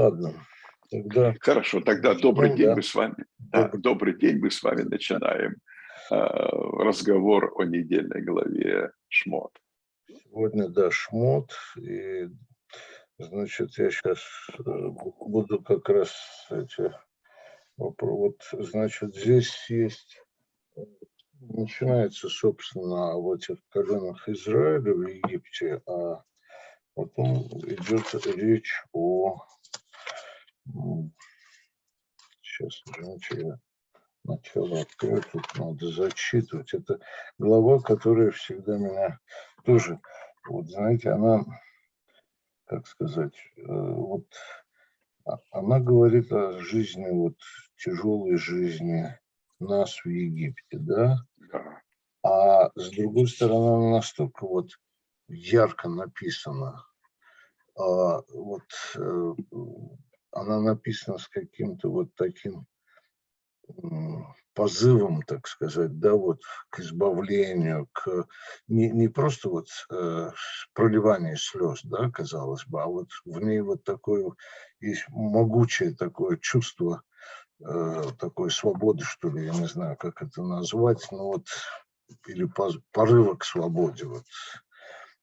Ладно, тогда Хорошо, тогда добрый начнем, день, да? мы с вами. Да, Добрый добрый день, мы с вами начинаем разговор о недельной главе Шмот. сегодня, да, шмот. И, значит, я сейчас буду как раз эти вот, значит, здесь есть, начинается, собственно, в этих коленах Израиля в Египте, а потом идет речь о... Сейчас, извините, я начало открою, тут надо зачитывать. Это глава, которая всегда меня тоже, вот знаете, она, как сказать, вот она говорит о жизни, вот тяжелой жизни нас в Египте, да, Да, а с другой стороны она настолько вот ярко написана, вот она написана с каким-то вот таким позывом, так сказать, да, вот к избавлению, к не просто вот проливание слез, да, казалось бы, а вот в ней вот такое есть могучее такое чувство такой свободы, что ли, я не знаю, как это назвать, но вот или порыва к свободе, вот.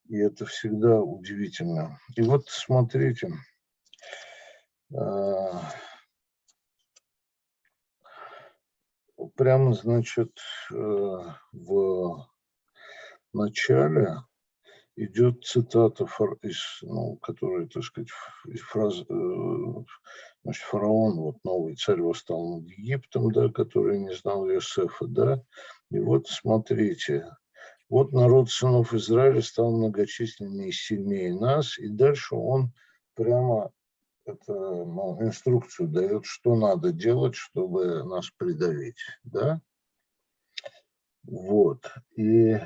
И это всегда удивительно. И вот смотрите, э, прямо, значит, в начале идет цитата, ну, которая, так сказать, из фразы, значит, фараон, вот новый царь восстал над Египтом, да, который не знал Иосифа, да, и вот смотрите, вот народ сынов Израиля стал многочисленнее и сильнее нас, и дальше он прямо это, ну, инструкцию дает, что надо делать, чтобы нас придавить, да, вот, и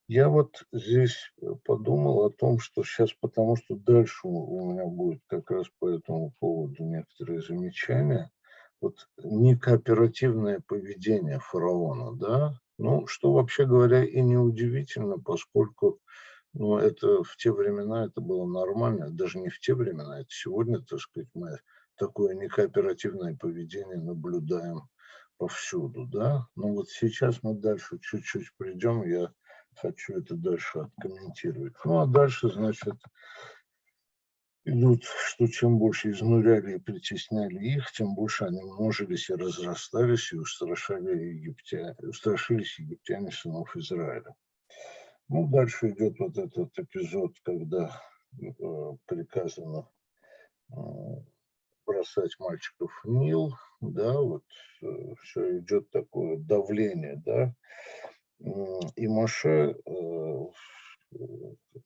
я вот здесь подумал о том, что сейчас, потому что дальше у меня будет как раз по этому поводу некоторые замечания. Вот некооперативное поведение фараона, да, ну, что вообще говоря и неудивительно, поскольку, ну, это в те времена это было нормально, даже не в те времена, это сегодня, так сказать, мы такое некооперативное поведение наблюдаем повсюду, да. Но вот сейчас мы дальше чуть-чуть придем, я хочу это дальше откомментировать. Ну, а дальше, значит, идут, что чем больше изнуряли и притесняли их, тем больше они множились и разрастались, и устрашились египтяне сынов Израиля. Ну, дальше идет вот этот эпизод, когда приказано э, бросать мальчиков в Нил, да, вот все идет такое давление, да, и Моше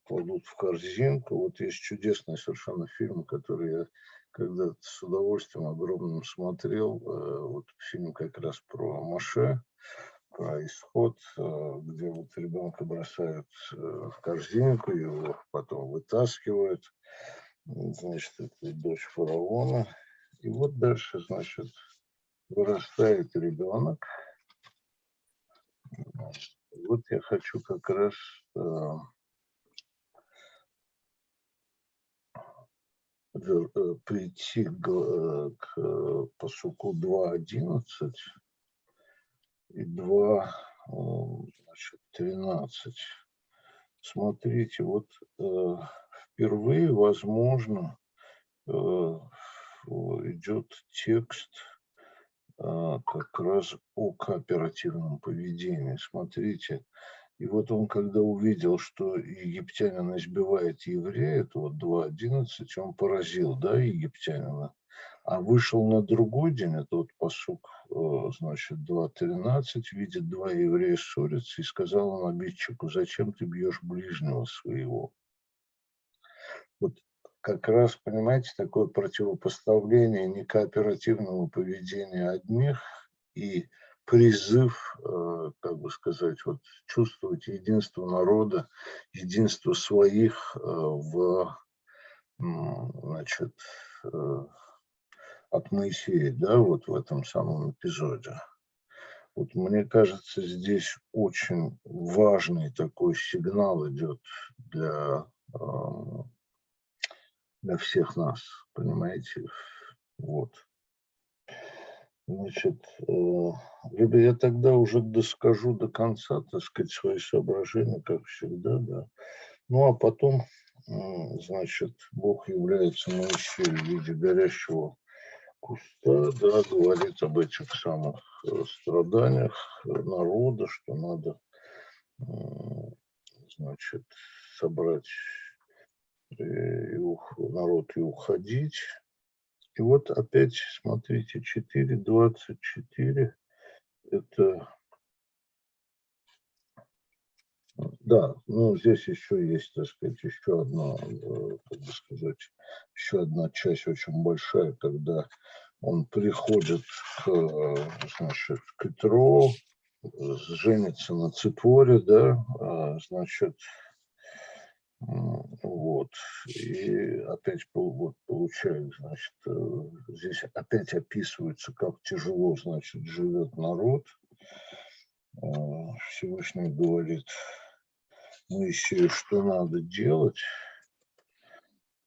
кладут в корзинку. Вот есть чудесный совершенно фильм, который я когда-то с удовольствием огромным смотрел. Вот фильм как раз про Моше, про исход, где вот ребенка бросают в корзинку, его потом вытаскивают. Значит, это дочь фараона. И вот дальше, значит, вырастает ребенок. Вот я хочу как раз прийти к пасуку 2:11 и 2:13. Смотрите, вот впервые, возможно, э, идет текст как раз о кооперативном поведении. Смотрите, и вот он, когда увидел, что египтянин избивает еврея, это вот 2:11, он поразил, да, египтянина. А вышел на другой день, это вот пасук, значит, 2:13, видит два еврея ссорятся, и сказал он обидчику: зачем ты бьешь ближнего своего? Вот как раз, понимаете, такое противопоставление некооперативного поведения одних и призыв, как бы сказать, вот чувствовать единство народа, единство своих значит, э, от Моисея, да, вот в этом самом эпизоде. Вот мне кажется, здесь очень важный такой сигнал идет для для всех нас, понимаете? Вот. Значит, либо я тогда уже доскажу до конца, так сказать, свои соображения, как всегда, да. Ну, а потом, значит, Бог является Моисею в виде горящего куста, да, говорит об этих самых страданиях народа, что надо, значит, собрать народ и уходить. И вот опять, смотрите, 4:24, это, да, ну, здесь еще есть, так сказать, еще одна, как бы сказать, еще одна часть очень большая, когда он приходит к, значит, к Итро, женится на Ципоре, да, значит, вот. И опять вот получает, значит, здесь опять описывается, как тяжело, значит, живет народ. Всевышний говорит Моисею, что надо делать.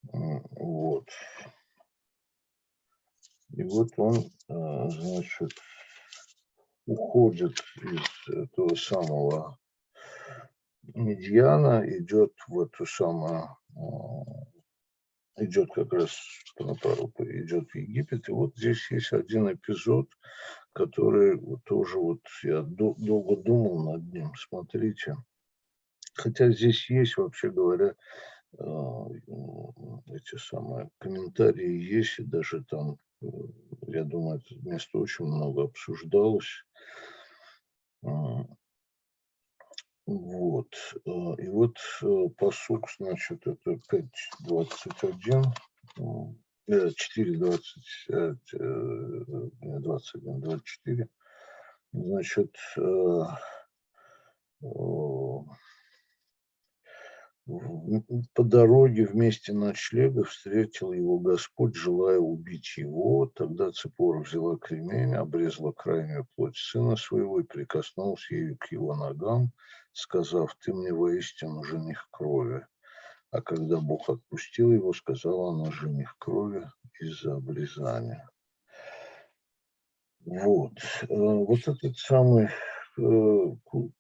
Вот. И вот он, значит, уходит из этого самого Медьяна, идет в эту самую, идет как раз, идет в Египет. И вот здесь есть один эпизод, который вот тоже вот я долго думал над ним. Смотрите. Хотя здесь есть, вообще говоря, эти самые комментарии есть, и даже там, я думаю, это место очень много обсуждалось. Вот. И вот пасук, значит, это 5:21, 4:20, 21, 24. Значит, по дороге в месте ночлега встретил его Господь, желая убить его. Тогда Ципора взяла кремень, обрезала крайнюю плоть сына своего и прикоснулась ею к его ногам, сказав: «Ты мне воистину жених крови». А когда Бог отпустил его, сказала она: «Жених крови из-за обрезания». Вот. Вот этот самый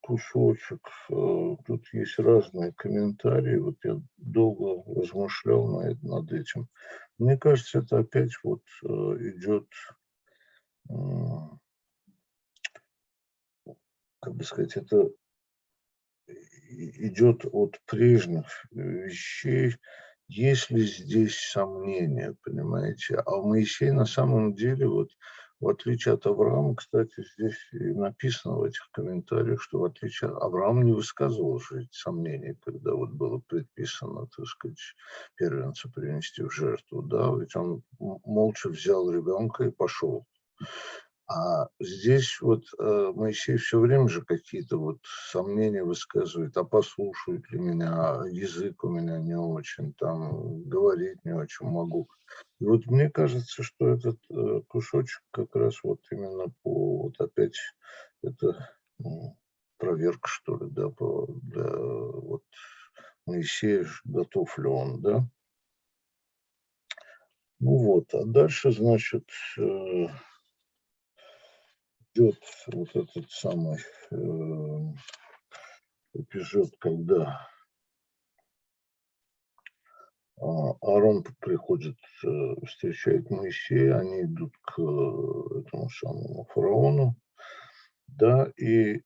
кусочек, тут есть разные комментарии. Вот я долго размышлял над этим. Мне кажется, это опять вот идет, как бы сказать, это идет от прежних вещей. Есть ли здесь сомнения, понимаете? А Моисей на самом деле, вот в отличие от Авраама, кстати, здесь и написано в этих комментариях, что в отличие от Авраама не высказывал же эти сомнений, когда вот было предписано, так сказать, первенца принести в жертву, да, ведь он молча взял ребенка и пошел. А здесь вот Моисей все время же какие-то вот сомнения высказывает, а послушают ли меня, язык у меня не очень, там говорить не очень могу. И вот мне кажется, что этот кусочек как раз вот именно по, вот опять, это проверка, что ли, да, для вот Моисея, готов ли он, да. Ну вот, а дальше, значит, идет вот этот самый эпизод, когда Аарон приходит, встречает Моисея, они идут к этому самому фараону, да, и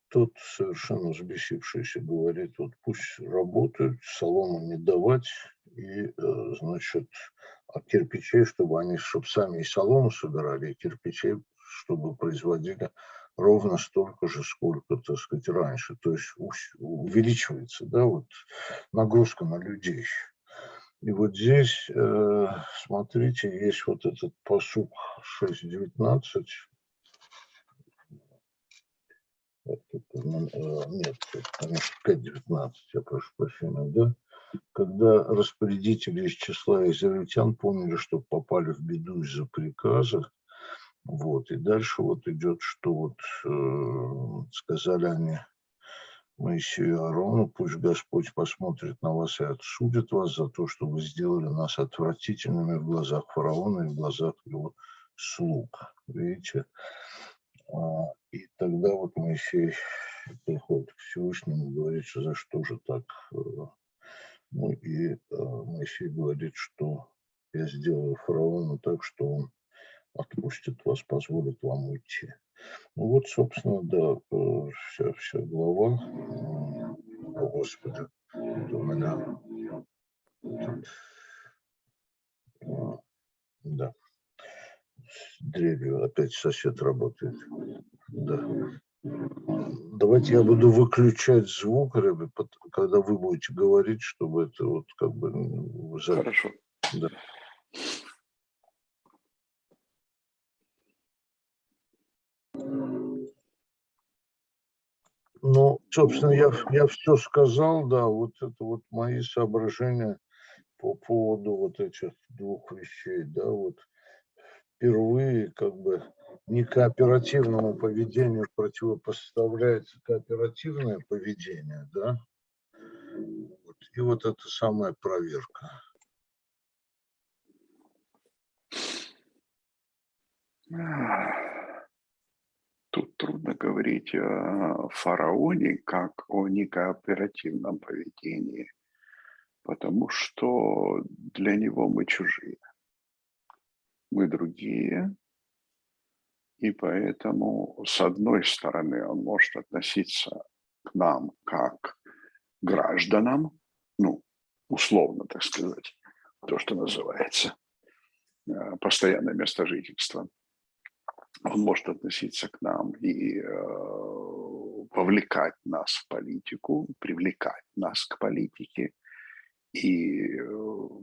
тот, совершенно взбесившийся, говорит: вот пусть работают, солому не давать, и, значит, а кирпичей, чтобы они, чтобы сами и солому собирали, и кирпичей, чтобы производили ровно столько же, сколько, так сказать, раньше. То есть увеличивается, да, вот нагрузка на людей. И вот здесь, смотрите, есть вот этот пасук 6:19. Нет, конечно, 5:19, я прошу прощения, да. Когда распорядители из числа израильтян поняли, что попали в беду из-за приказа, вот, и дальше вот идет, что вот сказали они Моисею и Аарону: пусть Господь посмотрит на вас и отсудит вас за то, что вы сделали нас отвратительными в глазах фараона и в глазах его слуг. Видите? И тогда вот Моисей приходит к Всевышнему и говорит, что за что же так. Ну и Моисей говорит, что я сделаю фараону так, что он отпустит вас, позволит вам уйти. Ну вот, собственно, да, вся глава. О, Господи, вот у меня тут, да, с дрелью опять сосед работает. Да. Давайте я буду выключать звук, Рэбби, когда вы будете говорить, чтобы это вот как бы Хорошо. Да. Ну, собственно, я все сказал, да, вот это вот мои соображения по поводу вот этих двух вещей, да, вот впервые как бы некооперативному поведению противопоставляется кооперативное поведение, да, вот, и вот эта самая проверка. Тут трудно говорить о фараоне как о некооперативном поведении, потому что для него мы чужие, мы другие, и поэтому, с одной стороны, он может относиться к нам как к гражданам, ну, условно, так сказать, то, что называется постоянное место жительства. Он может относиться к нам и вовлекать нас в политику, привлекать нас к политике и,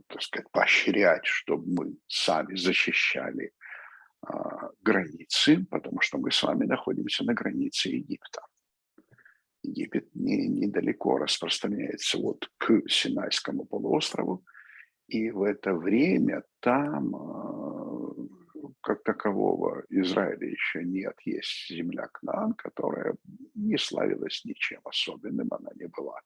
так сказать, поощрять, чтобы мы сами защищали границы, потому что мы с вами находимся на границе Египта. Египет недалеко распространяется вот к Синайскому полуострову, и в это время там, как такового, Израиля еще нет. Есть земля Кнаан, которая не славилась ничем особенным, она не была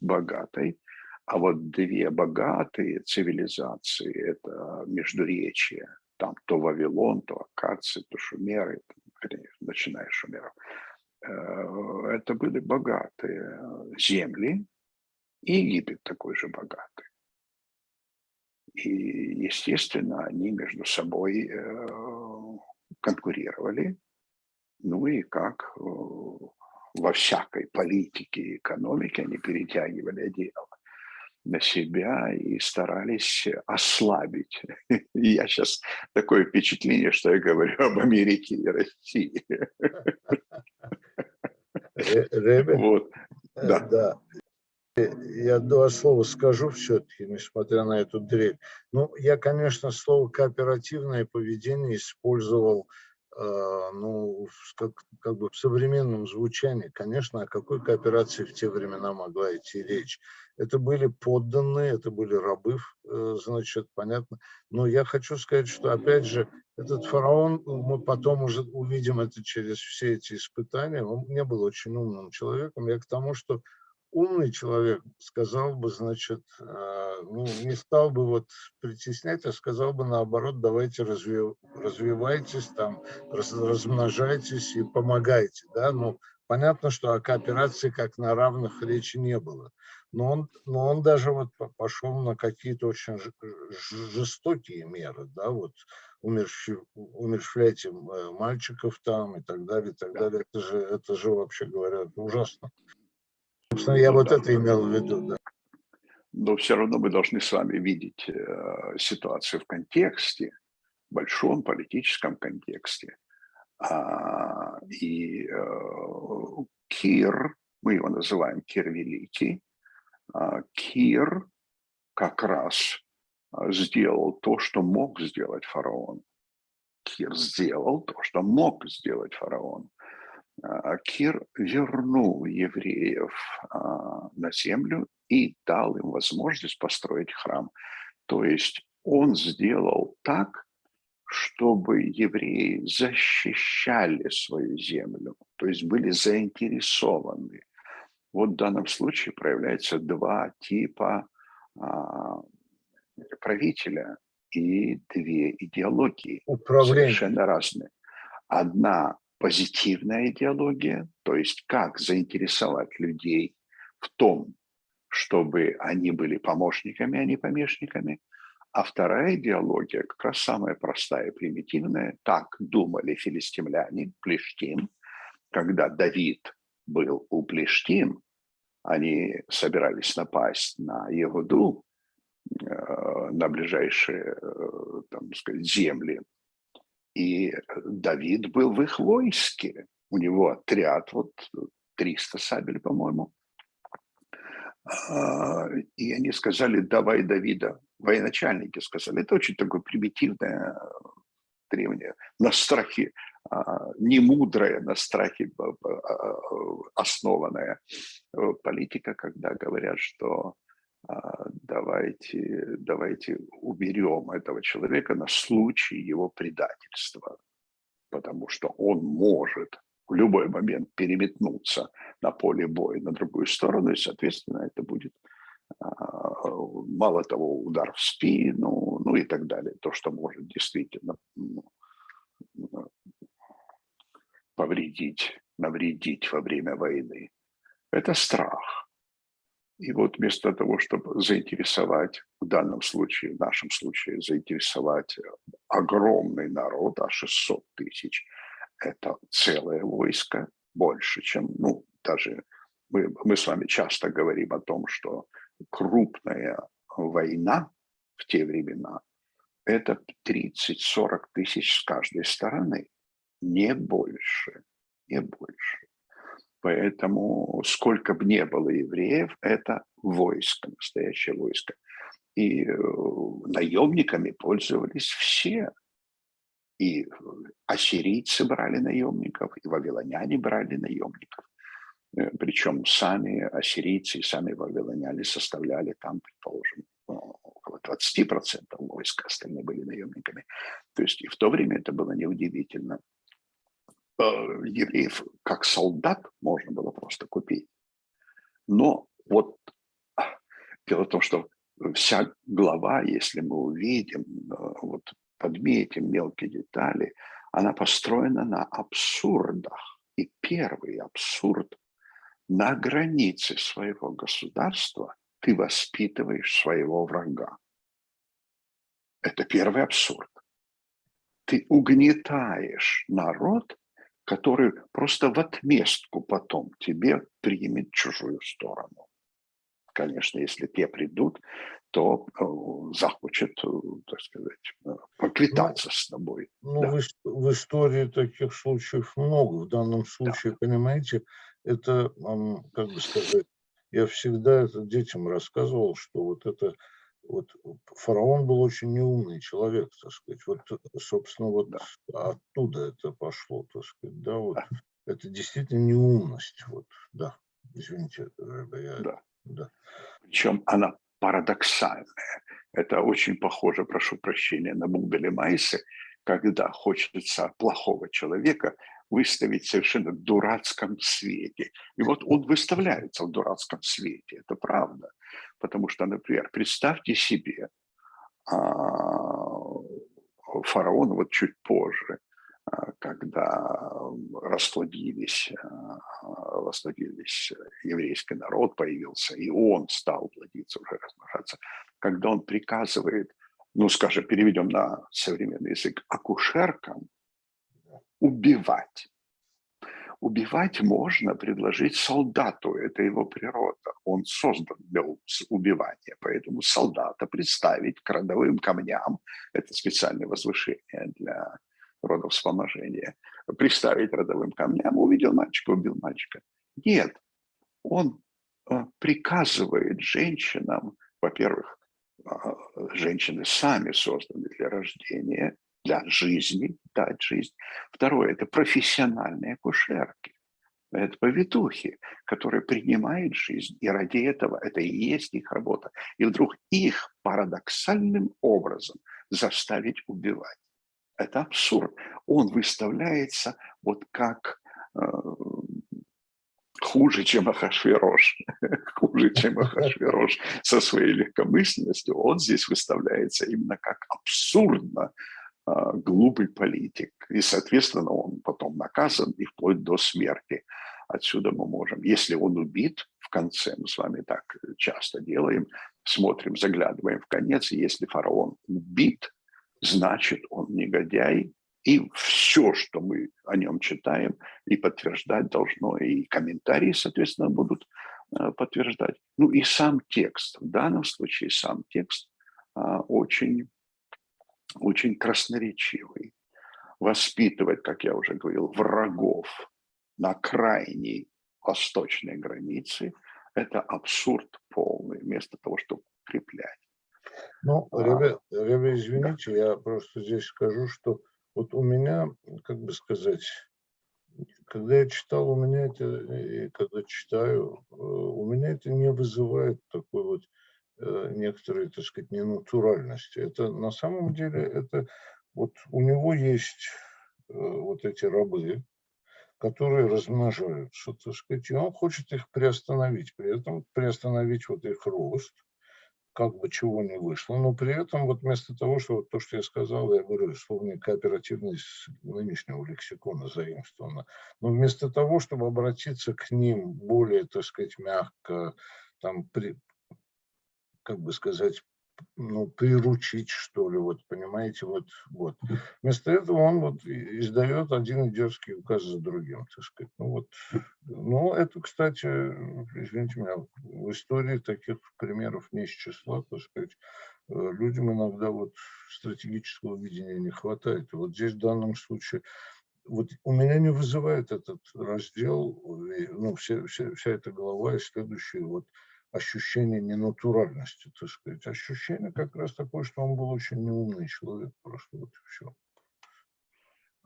богатой. А вот две богатые цивилизации – это Междуречье, там то Вавилон, то Аккадцы, то Шумеры, начиная с Шумеров. Это были богатые земли, и Египет такой же богатый. И, естественно, они между собой конкурировали. Ну и как во всякой политике и экономике они перетягивали одеяло на себя и старались ослабить. И я сейчас такое впечатление, что я говорю об Америке и России. Ребе, Вот, да. да. Я два слова скажу все-таки, несмотря на эту дрель. Ну, я, конечно, слово кооперативное поведение использовал, ну, как бы в современном звучании. Конечно, о какой кооперации в те времена могла идти речь? Это были подданные, это были рабы, значит, понятно. Но я хочу сказать, что, опять же, этот фараон, мы потом уже увидим это через все эти испытания, он не был очень умным человеком. Я к тому, что умный человек сказал бы, значит, ну, не стал бы вот притеснять, а сказал бы наоборот: давайте развивайтесь, там, размножайтесь и помогайте, да, ну, понятно, что о кооперации как на равных речи не было, но он даже вот пошел на какие-то очень жестокие меры, да, вот умерщвлять мальчиков там и так далее, и так далее, это же вообще говоря ужасно. Собственно, я Ну вот да. это имел в виду, да. Но все равно мы должны с вами видеть ситуацию в контексте, большом политическом контексте. И Кир, мы его называем Кир Великий, Кир как раз сделал то, что мог сделать фараон. Кир сделал то, что мог сделать фараон. Кир вернул евреев на землю и дал им возможность построить храм. То есть он сделал так, чтобы евреи защищали свою землю, то есть были заинтересованы Вот в данном случае проявляются два типа а, правителя и две идеологии, Управление. совершенно разные. Одна позитивная идеология, то есть как заинтересовать людей в том, чтобы они были помощниками, а не помощниками. А вторая идеология, как раз самая простая и примитивная, так думали филистимляне, Плештим, когда Давид был у Плештим, они собирались напасть на Егуду, на ближайшие, там сказать, земли. И Давид был в их войске. У него отряд, вот 300 сабель, по-моему. И они сказали, давай Давида. Военачальники сказали. Это очень такое примитивное, древнее, на страхе, не мудрая, на страхе основанная политика, когда говорят, что давайте уберем этого человека на случай его предательства, потому что он может в любой момент переметнуться на поле боя на другую сторону, и, соответственно, это будет мало того, удар в спину, ну и так далее. То, что может действительно повредить, навредить во время войны. Это страх. И вот вместо того, чтобы заинтересовать, в данном случае, в нашем случае, заинтересовать огромный народ, 600 тысяч, это целое войско, больше, чем, ну, даже мы с вами часто говорим о том, что крупная война в те времена – это 30-40 тысяч с каждой стороны, не больше, не больше. Поэтому сколько бы ни было евреев, это войско, настоящее войско. И наемниками пользовались все. И ассирийцы брали наемников, и вавилоняне брали наемников. Причем сами ассирийцы и сами вавилоняне составляли там, предположим, около 20% войска, остальные были наемниками. То есть и в то время это было неудивительно. Евреев как солдат можно было просто купить. Но вот дело в том, что вся глава, если мы увидим, вот подметим мелкие детали, она построена на абсурдах. И первый абсурд: на границе своего государства ты воспитываешь своего врага. Это первый абсурд. Ты угнетаешь народ, который просто в отместку потом тебе примет чужую сторону. Конечно, если те придут, то захочет, так сказать, Ну, поквитаться с тобой. ну, Да, в истории таких случаев много. В данном да, случае, понимаете, это, как бы сказать, я всегда это детям рассказывал, что вот это вот фараон был очень неумный человек, так сказать. Вот, собственно, вот да, оттуда это пошло, так сказать, да, вот. да, Это действительно неумность, вот, да. Извините, я, да. да. Причем она парадоксальная. Это очень похоже, прошу прощения, на Бубеля Майсы, когда хочется плохого человека выставить в совершенно дурацком свете. И вот он выставляется в дурацком свете, это правда. Потому что, например, представьте себе, фараон вот чуть позже, когда расплодились еврейский народ, появился, и он стал плодиться, уже размножаться, когда он приказывает, ну, скажем, переведем на современный язык, акушеркам убивать. Убивать можно предложить солдату, это его природа. Он создан для убивания, поэтому солдата представить к родовым камням, это специальное возвышение для родовспоможения, представить родовым камням, увидел мальчика, убил мальчика. Нет, он приказывает женщинам, во-первых, женщины сами созданы для рождения, для жизни, дать жизнь. Второе – это профессиональные акушерки. Это повитухи, которые принимают жизнь, и ради этого это и есть их работа. И вдруг их парадоксальным образом заставить убивать. Это абсурд. Он выставляется вот как хуже, чем Ахашвирош, хуже, чем Ахашвирош со своей легкомысленностью, он здесь выставляется именно как абсурдно глупый политик. И, соответственно, он потом наказан и вплоть до смерти. Отсюда мы можем, если он убит в конце, мы с вами так часто делаем, смотрим, заглядываем в конец, и если фараон убит, значит, он негодяй, и все, что мы о нем читаем, и подтверждать должно, и комментарии, соответственно, будут подтверждать. Ну и сам текст, в данном случае сам текст очень, очень красноречивый. Воспитывать, как я уже говорил, врагов на крайней восточной границе – это абсурд полный, вместо того, чтобы укреплять. Ну, Да. извините, я просто здесь скажу, что вот у меня, как бы сказать, когда я читал, у меня это, и когда читаю, у меня это не вызывает такой вот некоторой, так сказать, ненатуральности. Это на самом деле, это вот у него есть вот эти рабы, которые размножаются, так сказать, и он хочет их приостановить, при этом приостановить вот их рост, как бы чего не вышло, но при этом вот вместо того, что вот то, что я сказал, я говорю, условно кооперативность с нынешнего лексикона заимствована, но вместо того, чтобы обратиться к ним более, так сказать, мягко, там, как бы сказать, ну, приручить, что ли, вот, понимаете, вот. Вместо этого он вот издает один идиотский указ за другим, так сказать. Ну, вот. Ну, это, кстати, извините меня, в истории таких примеров не из числа, так сказать. Людям иногда вот стратегического видения не хватает. И вот здесь в данном случае вот у меня не вызывает этот раздел, ну, вся эта глава и следующие вот ощущение ненатуральности, так сказать. Ощущение как раз такое, что он был очень неумный человек, просто вот и все.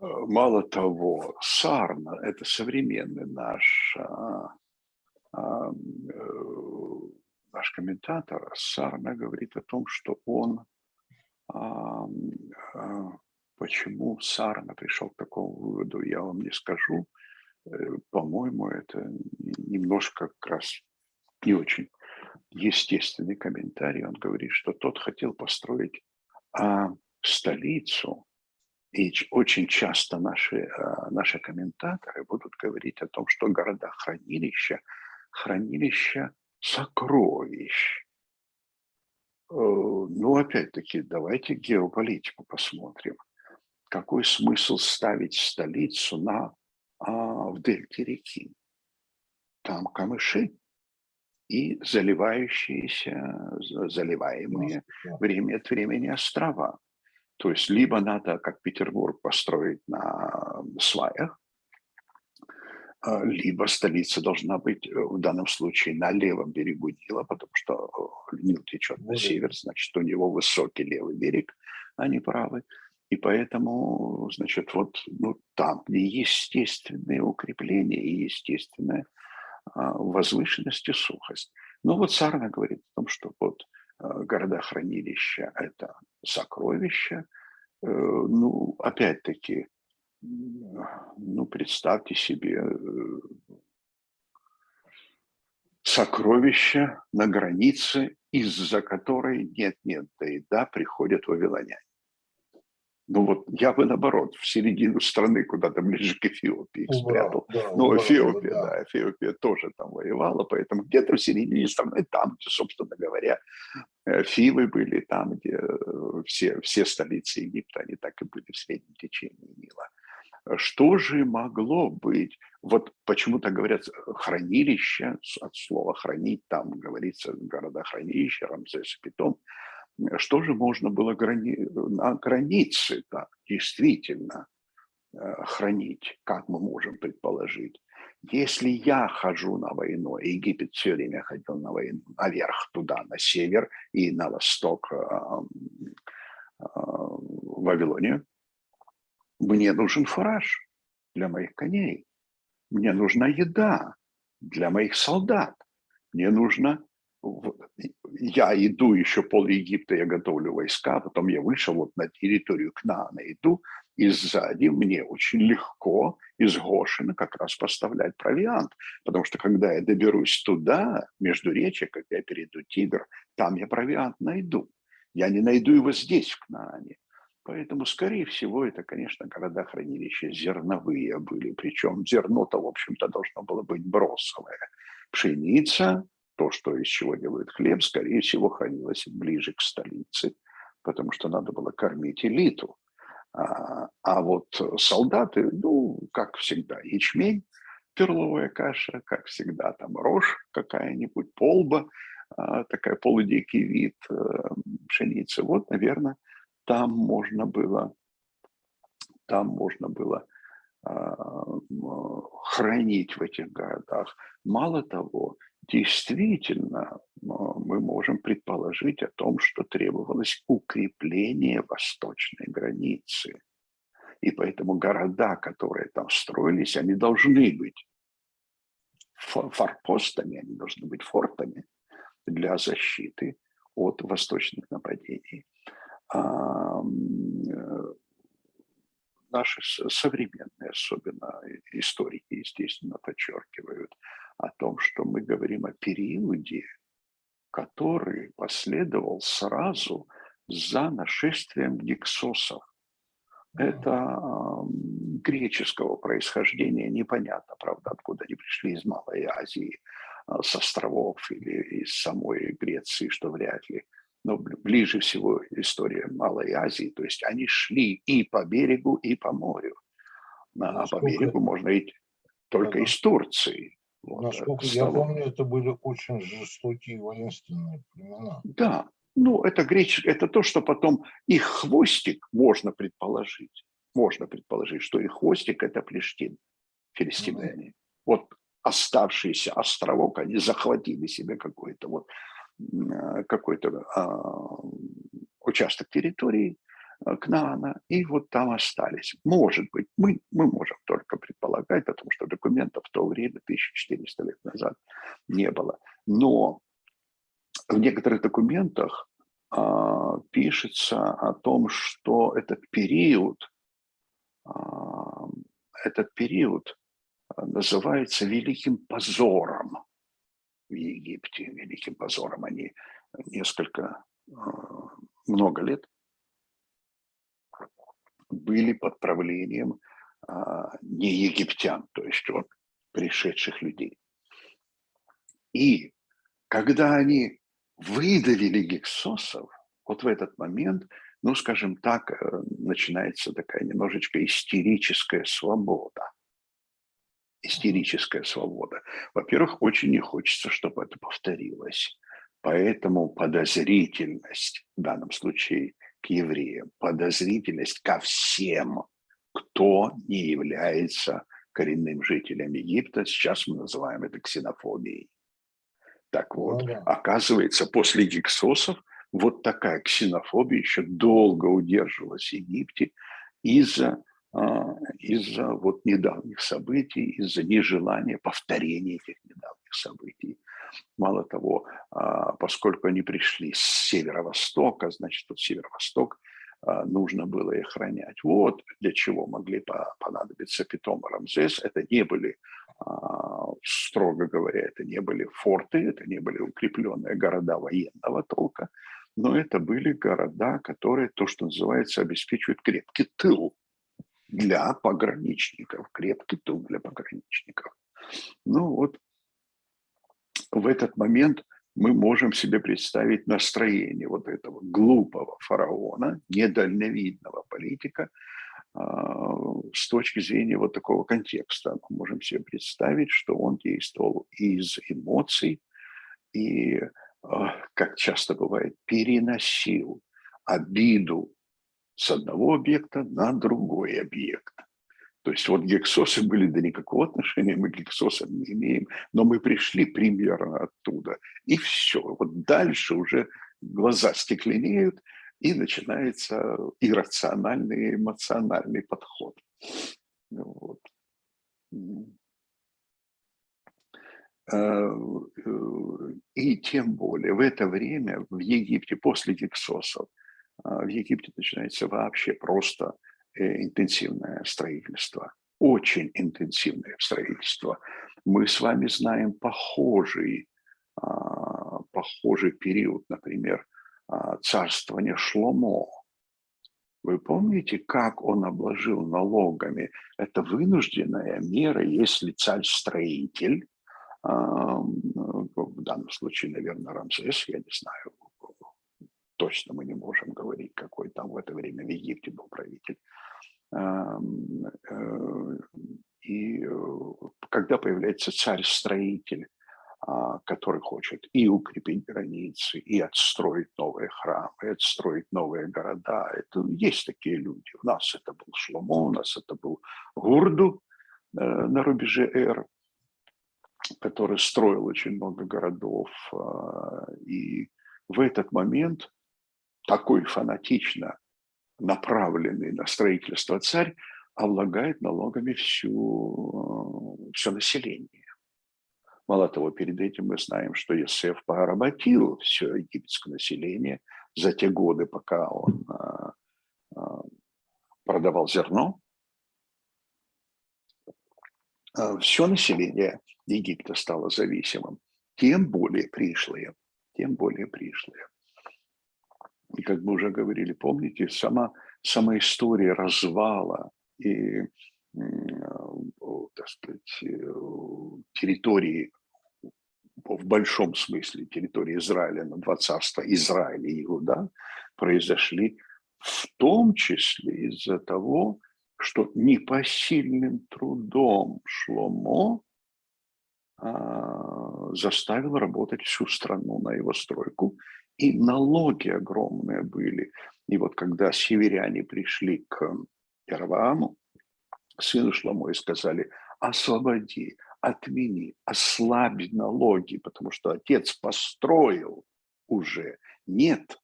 Мало того, Сарна – это современный а, наш комментатор. Сарна говорит о том, что он а, а, почему Сарна пришел к такому выводу, я вам не скажу. По-моему, это немножко как раз не очень естественный комментарий. Он говорит, что тот хотел построить столицу, и очень часто наши комментаторы будут говорить о том, что города-хранилища, хранилища сокровищ. Ну, опять-таки, давайте геополитику посмотрим. Какой смысл ставить столицу в дельте реки? Там камыши и заливаемые Да. время от времени острова. То есть либо надо, как Петербург, построить на сваях, либо столица должна быть в данном случае на левом берегу Нила, потому что Нил течет на север, значит, у него высокий левый берег, а не правый. И поэтому, значит, вот там, где естественные укрепления и естественная возвышенность и сухость. Ну вот Сарна говорит о том, что вот города-хранилища – это сокровища. Ну, опять-таки, ну, представьте себе сокровища на границе, из-за которой нет-нет, да и да, приходят вавилоняне. Ну вот я бы наоборот в середину страны, куда-то ближе к Эфиопии их спрятал. Да, Но убрал бы, Эфиопия, да. да, Эфиопия тоже там воевала, поэтому где-то в середине страны, там, где, собственно говоря, Фивы были, там, где все столицы Египта, они так и были в среднем течении Нила. Что же могло быть? Вот почему-то говорят хранилище, от слова хранить, там говорится города-хранилища, Рамзес и Питом. Что же можно было на границе так действительно хранить, как мы можем предположить? Если я хожу на войну, и Египет все время ходил на войну, наверх туда, на север и на восток Вавилонию, мне нужен фураж для моих коней, мне нужна еда для моих солдат, мне нужно я иду еще пол Египта, я готовлю войска, потом я вышел вот на территорию Кнаана, иду, и сзади мне очень легко из Гошина как раз поставлять провиант, потому что когда я доберусь туда, между речи, когда я перейду Тигр, там я провиант найду. Я не найду его здесь, в Кнаане. Поэтому, скорее всего, это, конечно, города-хранилища зерновые были. Причем зерно-то, в общем-то, должно было быть бросовое. Пшеница, то, что из чего делают хлеб, скорее всего, хранилось ближе к столице, потому что надо было кормить элиту. А вот солдаты, ну, как всегда, ячмень, перловая каша, как всегда, там рожь какая-нибудь, полба, такая полудикий вид пшеницы. Вот, наверное, там можно было хранить в этих городах. Мало того, действительно, мы можем предположить о том, что требовалось укрепление восточной границы. И поэтому города, которые там строились, они должны быть форпостами, они должны быть фортами для защиты от восточных нападений. Наши современные, особенно историки, естественно, подчеркивают о том, что мы говорим о периоде, который последовал сразу за нашествием гиксосов. Это греческого происхождения, непонятно, правда, откуда они пришли, из Малой Азии, с островов или из самой Греции, что вряд ли. Но ближе всего история Малой Азии, то есть они шли и по берегу, и по морю. А по Насколько, берегу можно идти только да, из Турции. Вот, насколько я стало. помню, это были очень жестокие воинственные племена. Да, ну это то, что потом их хвостик можно предположить, что их хвостик это Плештин, Мгм. филистимляне. Вот оставшийся островок, они захватили себе какой-то участок территории Кнаана, и вот там остались. Может быть, мы можем только предполагать, потому что документов в то время, 1400 лет назад, не было. Но в некоторых документах пишется о том, что а, этот период называется великим позором в Египте. Великим позором они несколько, много лет были под правлением не египтян, то есть вот пришедших людей. И когда они выдавили гиксосов, вот в этот момент, ну, скажем так, начинается такая немножечко истерическая свобода. Истерическая свобода. Во-первых, очень не хочется, чтобы это повторилось. Поэтому подозрительность, в данном случае к евреям, подозрительность ко всем, кто не является коренным жителем Египта, сейчас мы называем это ксенофобией. Так вот, Ну да. оказывается, после гиксосов вот такая ксенофобия еще долго удерживалась в Египте из-за из-за вот недавних событий, из-за нежелания повторения этих недавних событий. Мало того, поскольку они пришли с северо-востока, значит, вот северо-восток нужно было их охранять. Вот для чего могли понадобиться Питом и Рамзес. Это не были, строго говоря, это не были форты, это не были укрепленные города военного толка, но это были города, которые, то, что называется, обеспечивают крепкий тыл для пограничников, крепкий тыл для пограничников. Ну вот в этот момент мы можем себе представить настроение вот этого глупого фараона, недальновидного политика, с точки зрения вот такого контекста. Мы можем себе представить, что он действовал из эмоций и, как часто бывает, переносил обиду с одного объекта на другой объект. То есть вот гексосы были, да никакого отношения мы к гексосам не имеем, но мы пришли примерно оттуда. И все. Вот дальше уже глаза стекленеют, и начинается иррациональный, эмоциональный подход. Вот. И тем более в это время в Египте, после Гиксосов, в Египте начинается вообще просто интенсивное строительство. Очень интенсивное строительство. Мы с вами знаем похожий период, например, царствования Шломо. Вы помните, как он обложил налогами? Это вынужденная мера, если царь-строитель, в данном случае, наверное, Рамзес, я не знаю, точно мы не можем говорить, какой там в это время в Египте был правитель. И когда появляется царь-строитель, который хочет и укрепить границы, и отстроить новые храмы, и отстроить новые города. Это есть такие люди. У нас это был Шломо, у нас это был Гурду на рубеже Эр, который строил очень много городов. И в этот момент такой фанатично направленный на строительство царь облагает налогами все население. Мало того, перед этим мы знаем, что Йосеф поработил все египетское население за те годы, пока он продавал зерно. Все население Египта стало зависимым, тем более пришлые. И как мы уже говорили, помните, сама история развала и, так сказать, территории, в большом смысле территории Израиля на два царства Израиля и Иуда произошли в том числе из-за того, что непосильным трудом Шломо заставил работать всю страну на его стройку, и налоги огромные были. И вот когда северяне пришли к Иорвааму, сыну Шломо, и сказали: освободи, отмени, ослабь налоги, потому что отец построил уже, нет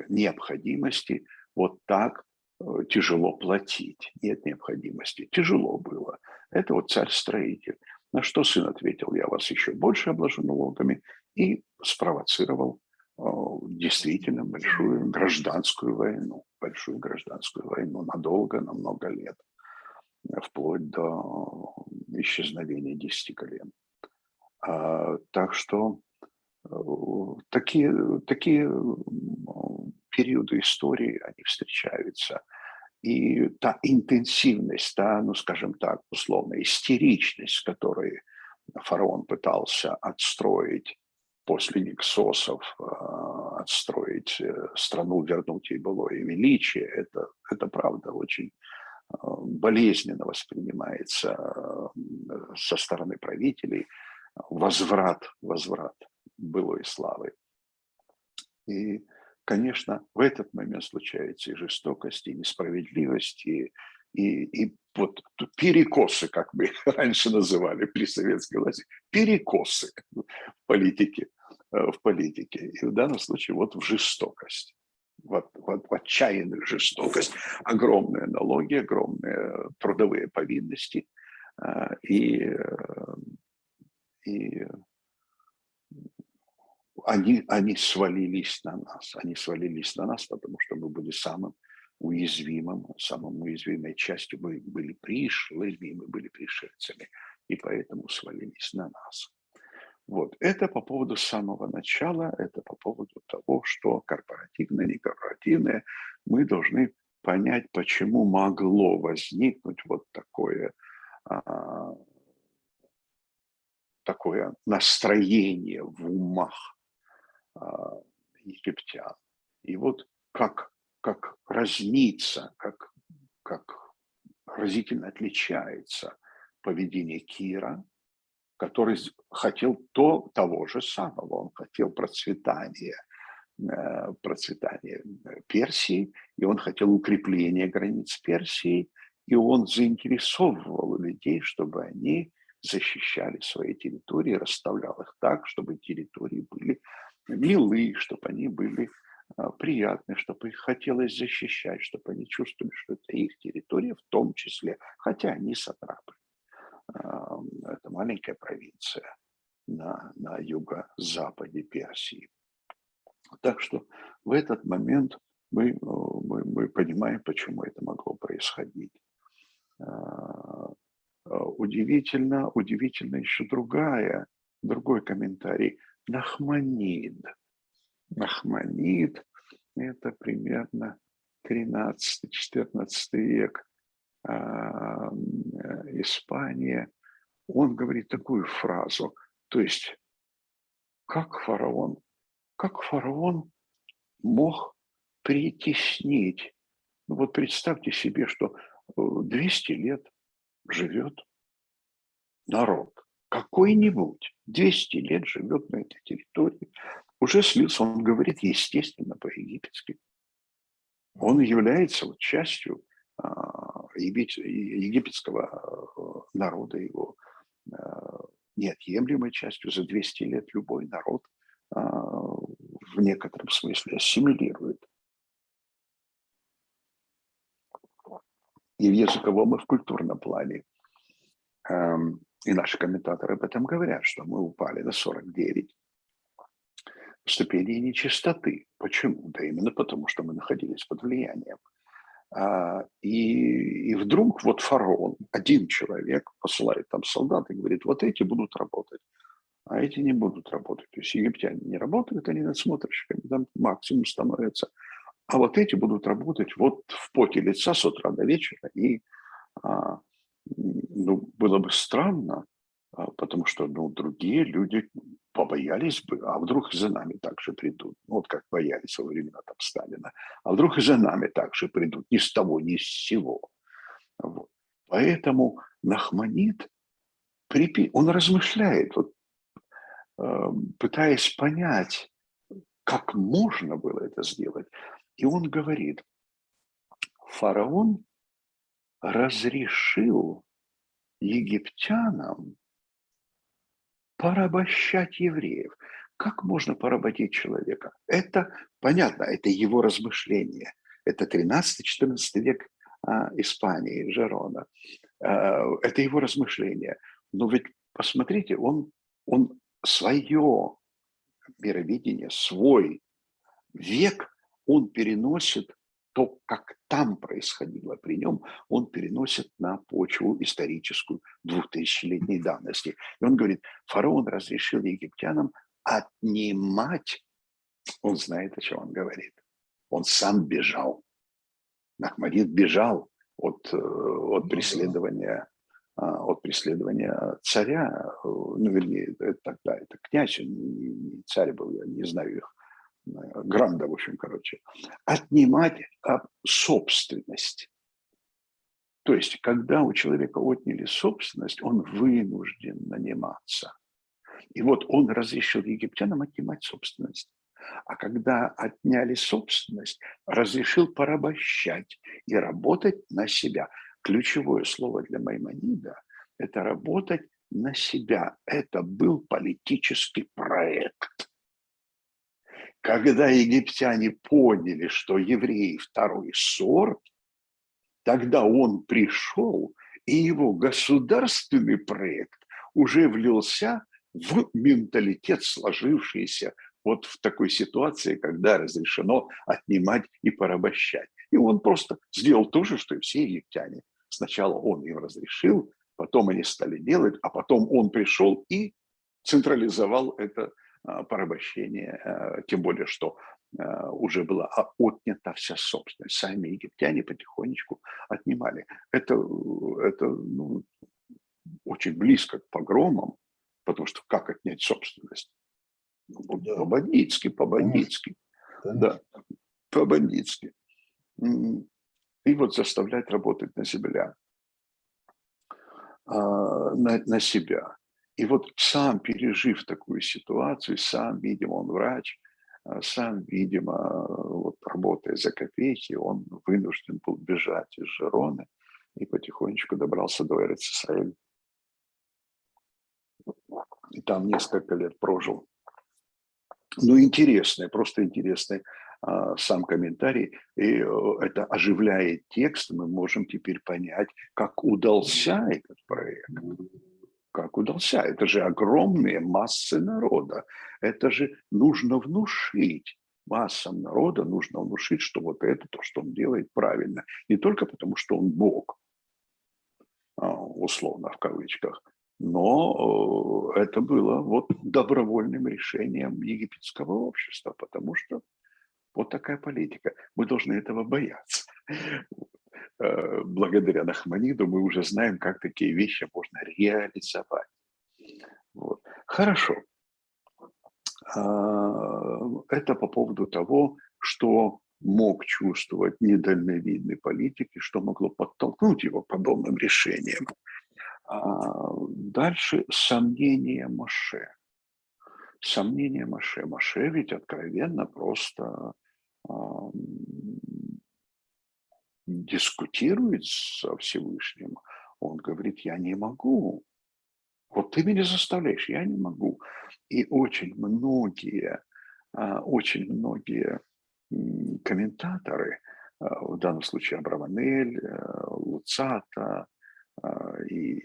необходимости вот так тяжело платить, нет необходимости. Тяжело было. Это вот царь-строитель. На что сын ответил: я вас еще больше обложу налогами, и спровоцировал действительно большую гражданскую войну надолго, на много лет, вплоть до исчезновения 10 колен. Так что такие периоды истории, они встречаются. И та интенсивность, ну, скажем так, условно, истеричность, с которой фараон пытался отстроить после Гиксосов, отстроить страну, вернуть ей былое величие, это правда очень болезненно воспринимается со стороны правителей. Возврат былой славы. И, конечно, в этот момент случается и жестокость, и несправедливость, и вот перекосы, как мы раньше называли при советской власти, перекосы в политике. И в данном случае вот в жестокость. Вот в отчаянную жестокость. Огромные налоги, огромные трудовые повинности. И они свалились на нас. Потому что мы были самой уязвимой частью. Мы были пришлыми, мы были пришельцами, и поэтому свалились на нас. Вот. Это по поводу самого начала, это по поводу того, что корпоративное, некорпоративное, мы должны понять, почему могло возникнуть вот такое настроение в умах египтян. И вот как разнится, как разительно отличается поведение Кира, который хотел того же самого. Он хотел процветания Персии, и он хотел укрепления границ Персии, и он заинтересовывал людей, чтобы они защищали свои территории, расставлял их так, чтобы территории были милые, чтобы они были приятные, чтобы их хотелось защищать, чтобы они чувствовали, что это их территория в том числе, хотя они сатрапы. Это маленькая провинция на юго-западе Персии. Так что в этот момент мы понимаем, почему это могло происходить. Удивительно еще другой комментарий. Нахманид. Нахманид – это примерно 13-14 век. Испания. Он говорит такую фразу, то есть как фараон мог притеснить. Ну вот представьте себе, что 200 лет живет народ, какой-нибудь, 200 лет живет на этой территории, уже слился, он говорит, естественно, по-египетски. Он является вот частью египетского народа, его неотъемлемой частью. За 200 лет любой народ в некотором смысле ассимилирует. И в языковом, и в культурном плане. И наши комментаторы об этом говорят, что мы упали на 49 ступеней нечистоты. Почему? Да именно потому, что мы находились под влиянием. И вдруг вот фараон, один человек, посылает там солдат и говорит, вот эти будут работать, а эти не будут работать. То есть египтяне не работают, они надсмотрщиками, там максимум становятся. А вот эти будут работать вот в поте лица с утра до вечера. И было бы странно, потому что другие люди побоялись бы, а вдруг и за нами также придут. Вот как боялись во времена там Сталина. А вдруг и за нами также придут ни с того, ни с сего. Вот. Поэтому Нахманид, он размышляет, вот, пытаясь понять, как можно было это сделать. И он говорит, фараон разрешил египтянам порабощать евреев. Как можно поработить человека? Это понятно, это его размышления. Это 13-14 век Испании, Жерона. Это его размышления. Но ведь посмотрите, он свое мировидение, свой век, он переносит то, как там происходило при нем, он переносит на почву историческую 2000-летней давности. И он говорит, фараон разрешил египтянам отнимать, он знает, о чем он говорит. Он сам бежал. Нахманид бежал от преследования царя, вернее, тогда это князь, не царь был, я не знаю их, Гранда, в общем, отнимать собственность. То есть, когда у человека отняли собственность, он вынужден наниматься. И вот он разрешил египтянам отнимать собственность. А когда отняли собственность, разрешил порабощать и работать на себя. Ключевое слово для Маймонида – это работать на себя. Это был политический проект. Когда египтяне поняли, что евреи второй сорт, тогда он пришел, и его государственный проект уже влился в менталитет, сложившийся вот в такой ситуации, когда разрешено отнимать и порабощать. И он просто сделал то же, что и все египтяне. Сначала он им разрешил, потом они стали делать, а потом он пришел и централизовал это порабощение, тем более, что уже была отнята вся собственность. Сами египтяне потихонечку отнимали. Это очень близко к погромам, потому что как отнять собственность? По-бандитски. Да, по-бандитски. И вот заставлять работать на себя. На себя. И вот сам пережив такую ситуацию, сам, видимо, он врач, сам, видимо, вот, работая за копейки, он вынужден был бежать из Жероны и потихонечку добрался до Эрец-Исраэль. И там несколько лет прожил. Ну, интересный, просто интересный сам комментарий, и это оживляет текст, мы можем теперь понять, как удался этот проект. Как удался. Это же огромные массы народа. Это же нужно внушить. Массам народа нужно внушить, что вот это то, что он делает, правильно. Не только потому, что он Бог, условно в кавычках, но это было вот добровольным решением египетского общества, потому что вот такая политика. Мы должны этого бояться. Благодаря Нахманиду мы уже знаем, как такие вещи можно реализовать. Вот. Хорошо. Это по поводу того, что мог чувствовать недальновидный политик и что могло подтолкнуть его к подобным решениям. Дальше сомнения Моше. Сомнения Моше. Моше ведь откровенно просто дискутирует со Всевышним. Он говорит, я не могу. Вот ты меня заставляешь, я не могу. И очень многие комментаторы, в данном случае Абраманель, Луцата и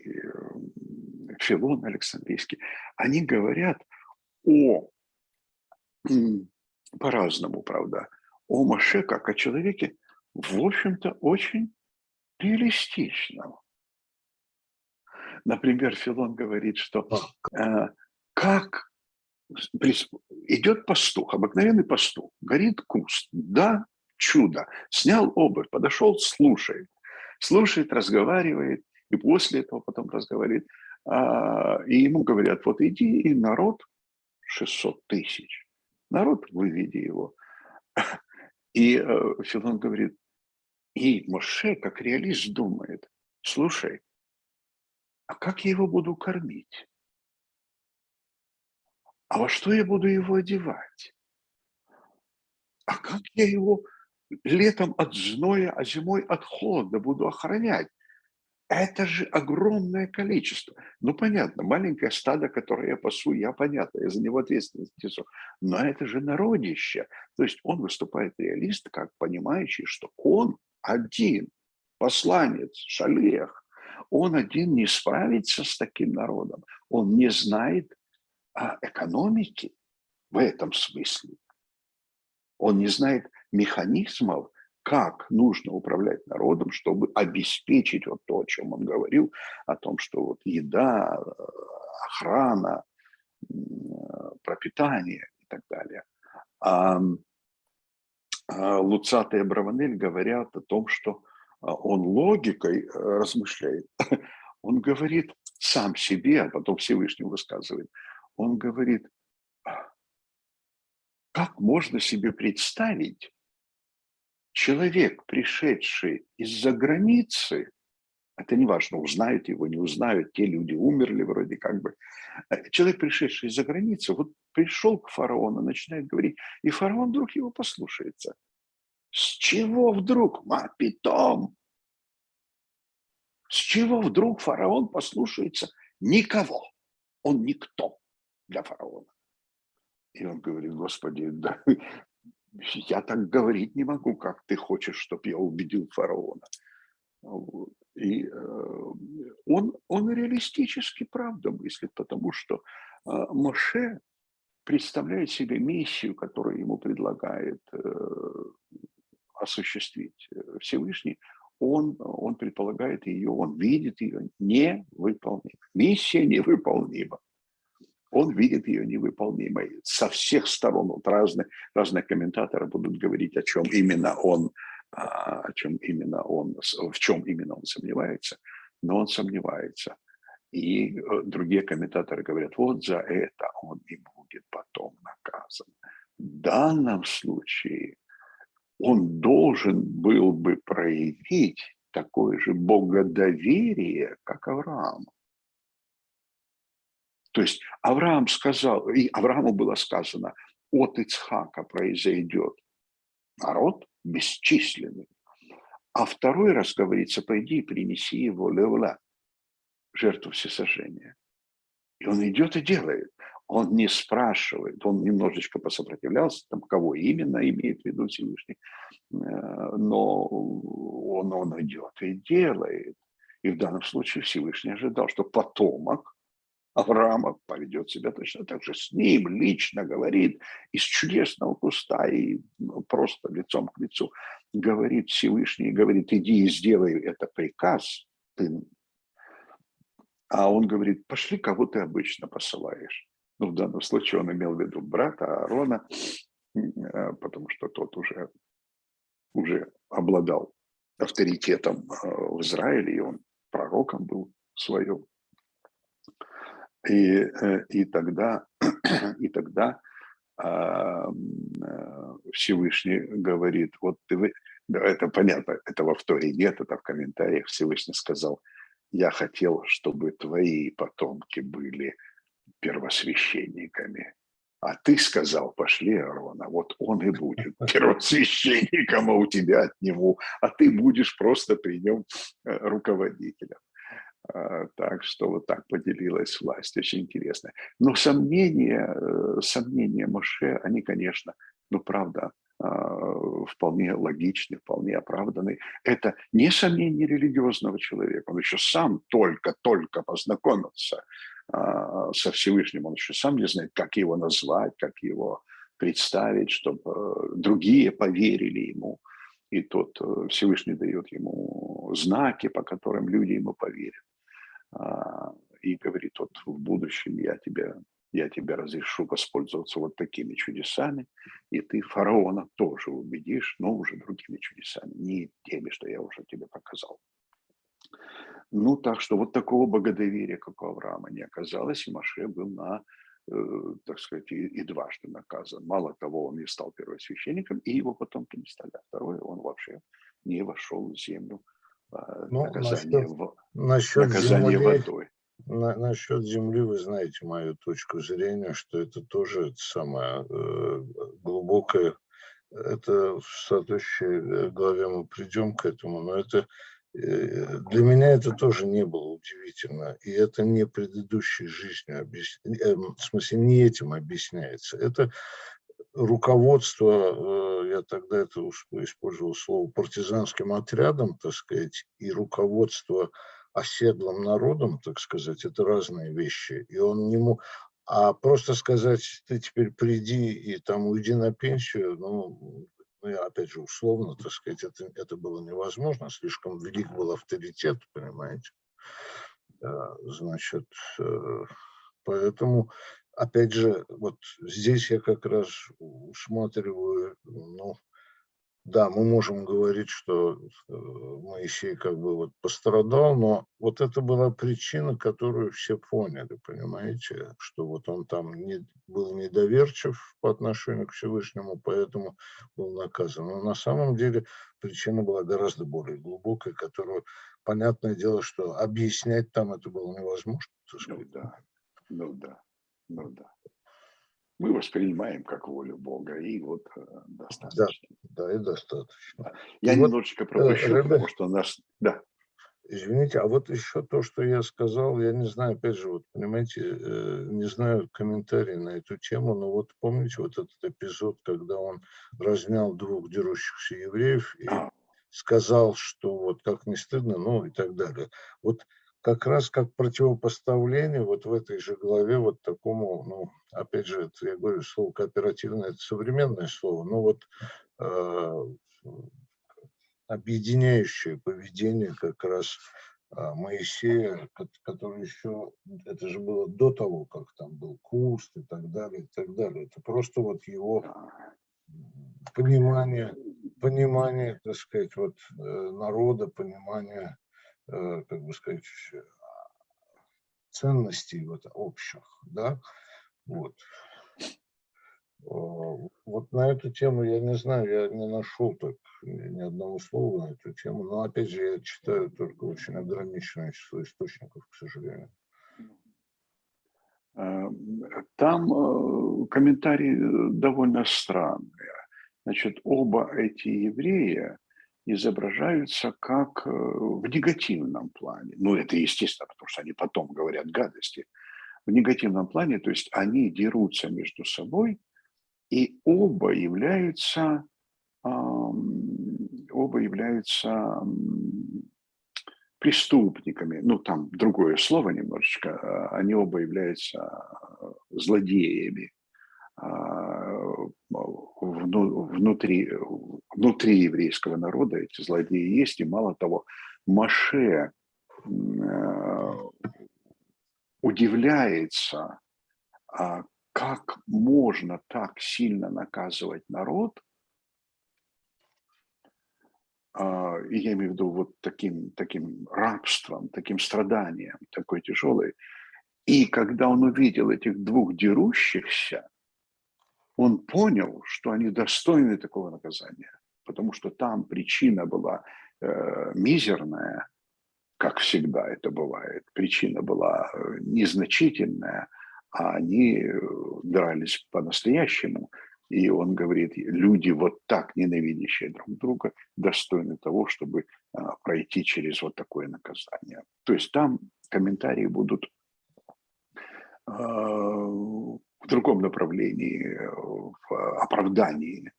Филон Александрийский, они говорят по-разному, правда, о Моше как о человеке, в общем-то, очень реалистичном. Например, Филон говорит, что как идет пастух, обыкновенный пастух, горит куст, да, чудо, снял обувь, подошел, слушает, разговаривает, и после этого потом разговаривает, и ему говорят, вот иди, и народ 600 тысяч, народ, выведи его. И Филон говорит, и Моше, как реалист, думает, слушай, а как я его буду кормить? А во что я буду его одевать? А как я его летом от зноя, а зимой от холода буду охранять? Это же огромное количество. Ну, понятно, маленькое стадо, которое я пасу, понятно, я за него ответственность несу. Но это же народище. То есть он выступает реалист, как понимающий, что он один, посланец, шалех, он один не справится с таким народом. Он не знает экономики в этом смысле. Он не знает механизмов, как нужно управлять народом, чтобы обеспечить вот то, о чем он говорил, о том, что вот еда, охрана, пропитание и так далее. Луцата и Абраванель говорят о том, что он логикой размышляет. Он говорит сам себе, а потом Всевышний высказывает. Он говорит, как можно себе представить, человек, пришедший из-за границы, это не важно, узнают его, не узнают, те люди умерли вроде как бы. Человек, пришедший из-за границы, вот пришел к фараону, начинает говорить, и фараон вдруг его послушается. С чего вдруг? Мапитом. С чего вдруг фараон послушается никого? Он никто для фараона. И он говорит, Господи, да, я так говорить не могу, как ты хочешь, чтобы я убедил фараона. Вот. И он реалистически правда мыслит, потому что Моше представляет себе миссию, которую ему предлагает осуществить Всевышний. Он предполагает ее, он видит ее невыполнимой. Миссия невыполнима. Он видит ее невыполнимой. Со всех сторон вот разные комментаторы будут говорить, в чем именно он сомневается, но он сомневается. И другие комментаторы говорят, вот за это он и будет потом наказан. В данном случае он должен был бы проявить такое же богодоверие, как Авраам. То есть Авраам сказал, и Аврааму было сказано, от Ицхака произойдет народ бесчисленный. А второй раз говорится, пойди и принеси его левла, жертву всесожжения. И он идет и делает. Он не спрашивает, он немножечко посопротивлялся, там, кого именно имеет в виду Всевышний, но он идет и делает. И в данном случае Всевышний ожидал, что потомок Авраама поведет себя точно так же, с ним лично говорит из чудесного куста и просто лицом к лицу говорит Всевышний, говорит: иди и сделай это приказ, а он говорит: пошли, кого ты обычно посылаешь. Ну, в данном случае он имел в виду брата Аарона, потому что тот уже обладал авторитетом в Израиле, и он пророком был своим. И тогда, Всевышний говорит, вот да, это понятно, это во Торе нет, это в комментариях Всевышний сказал: я хотел, чтобы твои потомки были первосвященниками. А ты сказал: пошли Аарона, вот он и будет первосвященником, а у тебя отниму, а ты будешь просто при нем руководителем. Так что вот так поделилась власть, очень интересно. Но сомнения Моше, они, конечно, ну правда, вполне логичны, вполне оправданы. Это не сомнение религиозного человека, он еще сам только познакомился со Всевышним, он еще сам не знает, как его назвать, как его представить, чтобы другие поверили ему. И тот Всевышний дает ему знаки, по которым люди ему поверят. И говорит: вот в будущем я тебе разрешу воспользоваться вот такими чудесами, и ты фараона тоже убедишь, но уже другими чудесами, не теми, что я уже тебе показал. Ну, так что вот такого богодоверия, как у Авраама, не оказалось, и Моше был так сказать, и дважды наказан. Мало того, он не стал первосвященником, и его потомки не стали. А второе, он вообще не вошел в землю Ну, насчет наказание земли, водой. насчет земли, вы знаете мою точку зрения, что это тоже самое глубокое. Это в соответствующей главе мы придем к этому, но это для меня это тоже не было удивительно, и это не предыдущей жизнью в смысле, не этим объясняется. Это руководство, я тогда это использовал слово, партизанским отрядом, так сказать, и руководство оседлым народом, так сказать, это разные вещи. И он не мог... А просто сказать: ты теперь приди и там уйди на пенсию, опять же, условно, так сказать, это было невозможно, слишком велик был авторитет, понимаете. Значит, поэтому, опять же, вот здесь я как раз усматриваю, ну, да, мы можем говорить, что Моисей как бы вот пострадал, но вот это была причина, которую все поняли, понимаете, что вот он там был недоверчив по отношению к Всевышнему, поэтому был наказан. Но на самом деле причина была гораздо более глубокая, которую, понятное дело, что объяснять там это было невозможно, так Ну сказать. да, ну да, ну да. Мы воспринимаем как волю Бога, и вот Да, достаточно. да, и достаточно. Я И вот, немножечко пропущу, Ребе, потому что нас... Да, извините, а вот еще то, что я сказал, я не знаю, опять же, вот понимаете, не знаю комментарий на эту тему, но вот помните вот этот эпизод, когда он разнял двух дерущихся евреев и а, сказал, что вот как не стыдно, ну и так далее. Вот как раз как противопоставление вот в этой же главе вот такому, ну, опять же, это, я говорю, слово кооперативное, это современное слово, но вот э, объединяющее поведение как раз Моисея, который еще, это же было до того, как там был куст и так далее, и так далее. Это просто вот его а, понимание, так сказать, вот народа, понимание, как бы сказать, ценностей вот общих, да, вот. Вот на эту тему я не знаю, я не нашел так ни одного слова на эту тему, но опять же я читаю только очень ограниченное число источников, к сожалению. Там комментарии довольно странные. Значит, оба эти еврея изображаются как в негативном плане. Ну, это естественно, потому что они потом говорят гадости. в негативном плане, то есть они дерутся между собой, и оба являются преступниками. Ну, там другое слово немножечко. Они оба являются злодеями внутри еврейского народа. Эти злодеи есть, и мало того, Моше удивляется, как можно так сильно наказывать народ, и я имею в виду вот таким рабством, таким страданием, такой тяжелой. И когда он увидел этих двух дерущихся, он понял, что они достойны такого наказания, потому что там причина была мизерная, как всегда это бывает. Причина была незначительная, а они дрались по-настоящему. И он говорит, люди, вот так ненавидящие друг друга, достойны того, чтобы пройти через вот такое наказание. То есть там комментарии будут в другом направлении, в оправдании.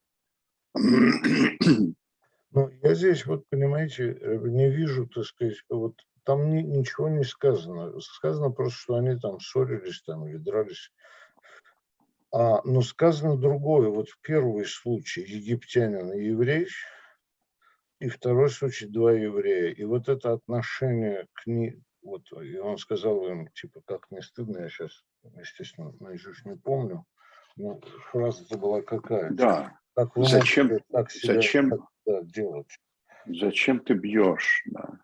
Ну, я здесь, вот, понимаете, не вижу, так сказать, вот там ничего не сказано. Сказано просто, что они там ссорились там или дрались. Но сказано другое. Вот в первый случай египтянин и еврей, и второй случай два еврея. И вот это отношение к ним, вот, и он сказал им, типа, как не стыдно, я сейчас, естественно, наизусть не помню, но фраза-то была какая? Да. Как вы Зачем, можете так себя зачем, делать? зачем ты бьешь? Да.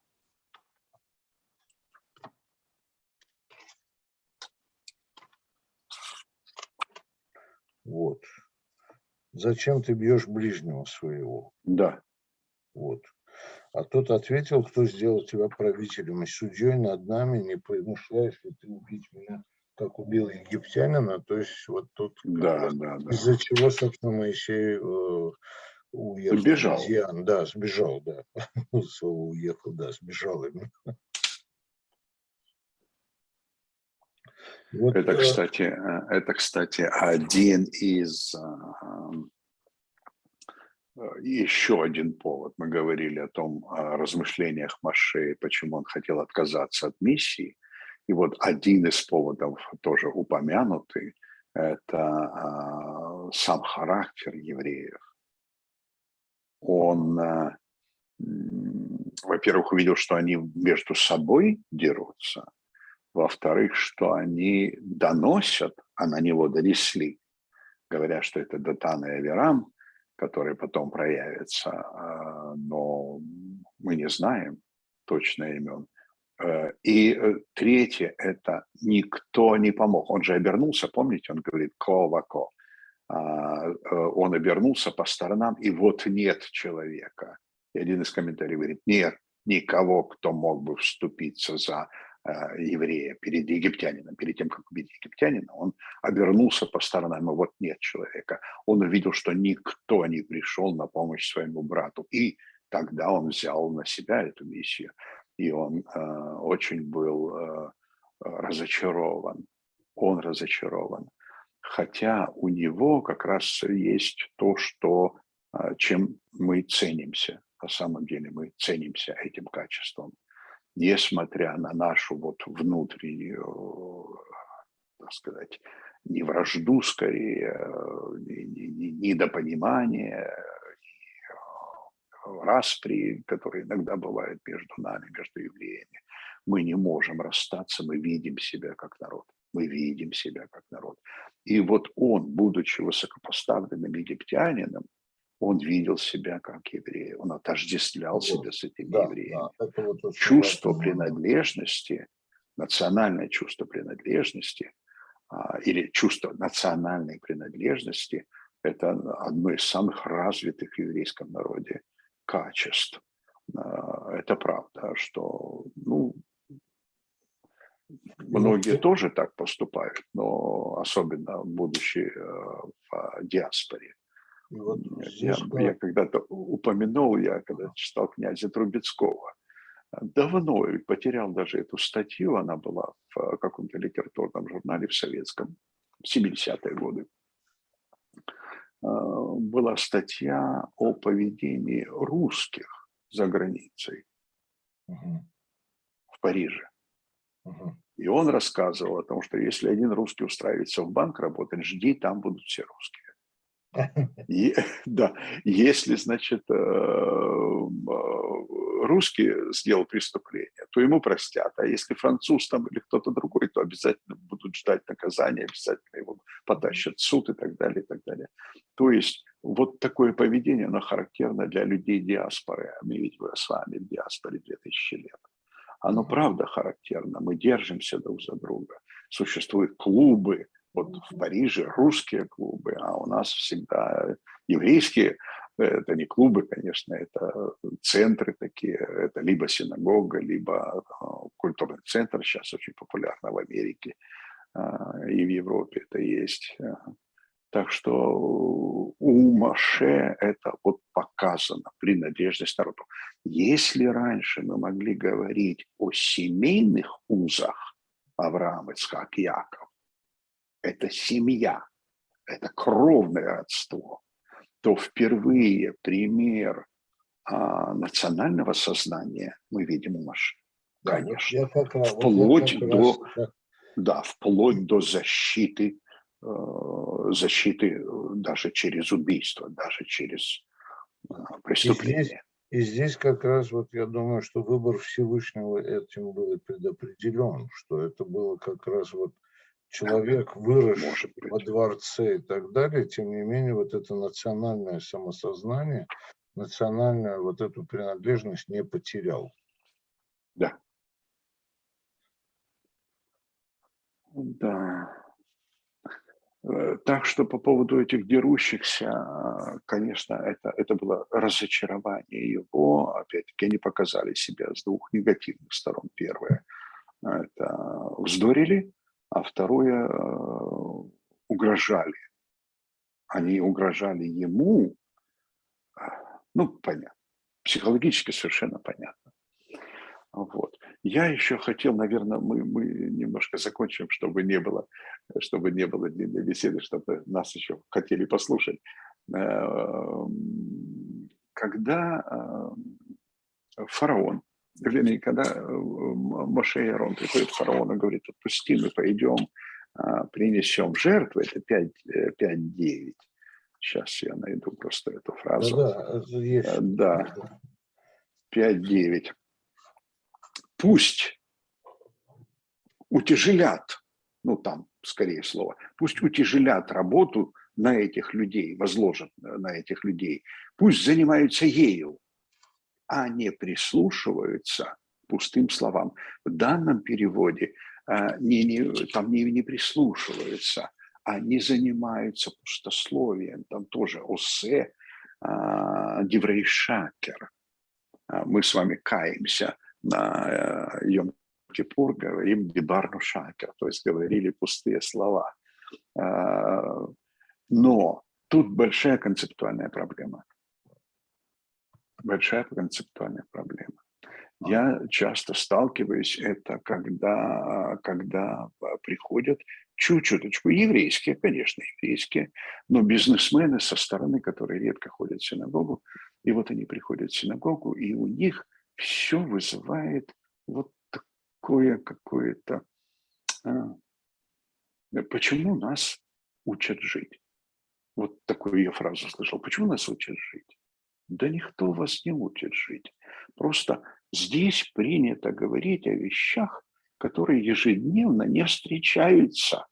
Вот. Зачем ты бьешь ближнего своего? Да. Вот. А тот ответил, кто сделал тебя правителем и судьей над нами, не помышляешь ли ты убить меня, как убил египтянина? То есть вот тут как Да, раз да, да. из-за чего, собственно, Моисей уехал. Бежал. Медиан, да, сбежал, да. Слово уехал, да, сбежал именно. Вот, Это, кстати, один из еще один повод. Мы говорили о том, о размышлениях Моше, почему он хотел отказаться от миссии. И вот один из поводов, тоже упомянутый, это сам характер евреев. Он, во-первых, увидел, что они между собой дерутся, во-вторых, что они доносят, а на него донесли, говоря, что это Датан и Авирам, которые потом проявятся, но мы не знаем точно имен. И третье – это никто не помог. Он же обернулся, помните, он говорит «ко-вако». Он обернулся по сторонам, и вот нет человека. И один из комментариев говорит, нет никого, кто мог бы вступиться за еврея перед египтянином. Перед тем, как убить египтянина, он обернулся по сторонам, и вот нет человека. Он увидел, что никто не пришел на помощь своему брату. И тогда он взял на себя эту миссию. И он очень был разочарован. Он разочарован. Хотя у него как раз есть то, что, чем мы ценимся. На самом деле мы ценимся этим качеством. Несмотря на нашу вот внутреннюю, так сказать, не вражду, скорее, недопонимание, распри, которые иногда бывают между нами, между евреями, мы не можем расстаться, мы видим себя как народ. Мы видим себя как народ. И вот он, будучи высокопоставленным египтянином, он видел себя как еврей. Он отождествлял себя с этими да, евреями. да, это вот очень Чувство важный момент. принадлежности, национальное чувство принадлежности или чувство национальной принадлежности – это одно из самых развитых в еврейском народе качеств. Это правда, что многие тоже так поступают, но особенно будучи в диаспоре. Вот Я здесь, когда-то упомянул, я когда читал князя Трубецкого, давно потерял даже эту статью, она была в каком-то литературном журнале в советском, в 70-е годы. Была статья о поведении русских за границей, Мгм. в Париже. Мгм. И он рассказывал о том, что если один русский устраивается в банк работать, жди, там будут все русские. И, да, если, значит, русский сделал преступление, то ему простят. А если француз там или кто-то другой, то обязательно будут ждать наказания, обязательно его потащат в суд и так далее, и так далее. То есть вот такое поведение, оно характерно для людей диаспоры. Мы ведь с вами в диаспоре 2000 лет. Оно правда характерно. Мы держимся друг за друга. Существуют клубы. Вот в Париже русские клубы, а у нас всегда еврейские. Это не клубы, конечно, это центры такие. Это либо синагога, либо культурный центр. Сейчас очень популярно в Америке и в Европе это есть. Так что у Моше это вот показано, принадлежность народу. Если раньше мы могли говорить о семейных узах Авраам, Ицхак, Яков, это семья, это кровное родство, то впервые пример национального сознания мы видим у Моше. Да, Конечно. вот я Вплоть как раз, до, да, вплоть до защиты даже через убийство, даже через и здесь, преступление. и здесь как раз вот я думаю, что выбор Всевышнего этим был и предопределен, что это было как раз вот человек, Может выросший во быть. дворце и так далее, тем не менее вот это национальное самосознание, национальную вот эту принадлежность не потерял. Да. Да. Так что по поводу этих дерущихся, конечно, это было разочарование его. Опять-таки, они показали себя с двух негативных сторон. Первое – это вздорили, а второе – угрожали. Они угрожали ему, ну, понятно, психологически совершенно понятно. Вот. Я еще хотел, наверное, мы немножко закончим, чтобы не было длинной беседы, чтобы нас еще хотели послушать. Когда фараон, вернее, когда Моше и Аарон приходят к фараону и говорят: отпусти, мы пойдем, принесем жертвы, это 5-9. Сейчас я найду просто эту фразу. Да-да, это есть. Да, 5-9. Пусть утяжелят, ну там скорее слово, пусть утяжелят работу на этих людей, возложат на этих людей, пусть занимаются ею, а не прислушиваются пустым словам. В данном переводе там не прислушиваются, а не занимаются пустословием. Там тоже осе диврей шакер. Мы с вами каемся на Йом-Кипур, говорим дибарну шакер, то есть говорили пустые слова. Но тут большая концептуальная проблема. Большая концептуальная проблема. Я часто сталкиваюсь это, когда приходят чуть-чуточку еврейские, конечно, еврейские, но бизнесмены со стороны, которые редко ходят в синагогу, и вот они приходят в синагогу, и у них все вызывает вот такое какое-то... Почему нас учат жить? Вот такую я фразу слышал. Почему нас учат жить? Да никто вас не учит жить. Просто здесь принято говорить о вещах, которые ежедневно не встречаются.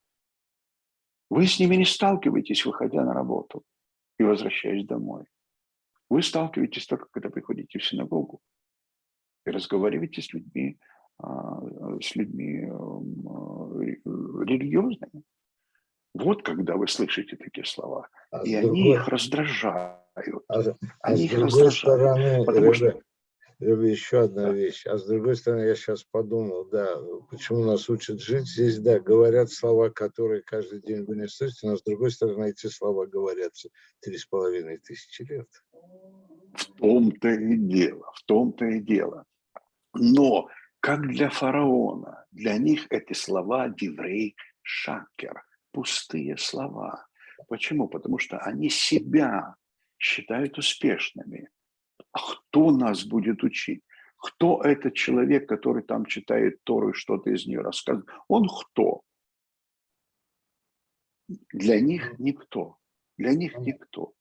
Вы с ними не сталкиваетесь, выходя на работу и возвращаясь домой. Вы сталкиваетесь только, когда приходите в синагогу и разговариваете с людьми религиозными. Вот когда вы слышите такие слова. А И с они другой, их раздражают. а Они с их другой раздражают. стороны, Потому что... еще одна Да. вещь. А с другой стороны, я сейчас подумал, да, почему нас учат жить. Здесь, да, говорят слова, которые каждый день вы не слышите, но с другой стороны, эти слова говорятся 3500 лет. В том-то и дело, в том-то и дело. Но как для фараона, для них эти слова диврей шакер, пустые слова. Почему? Потому что они себя считают успешными. А кто нас будет учить? Кто этот человек, который там читает Тору и что-то из нее рассказывает? Он кто? Для них никто. Для них никто.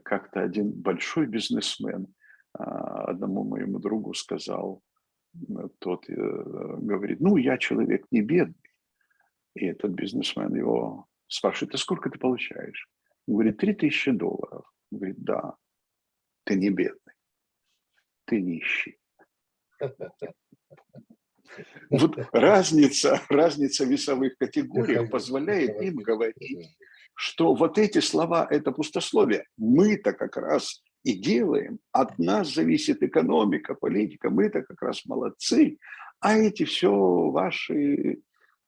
Как-то один большой бизнесмен одному моему другу сказал, тот говорит, ну, я человек не бедный. И этот бизнесмен его спрашивает, а сколько ты получаешь? Он говорит, $3000. Он говорит, да, ты не бедный, ты нищий. Вот разница в весовых категориях позволяет им говорить, что вот эти слова – это пустословие. Мы-то как раз и делаем. От нас зависит экономика, политика. Мы-то как раз молодцы. А эти все ваши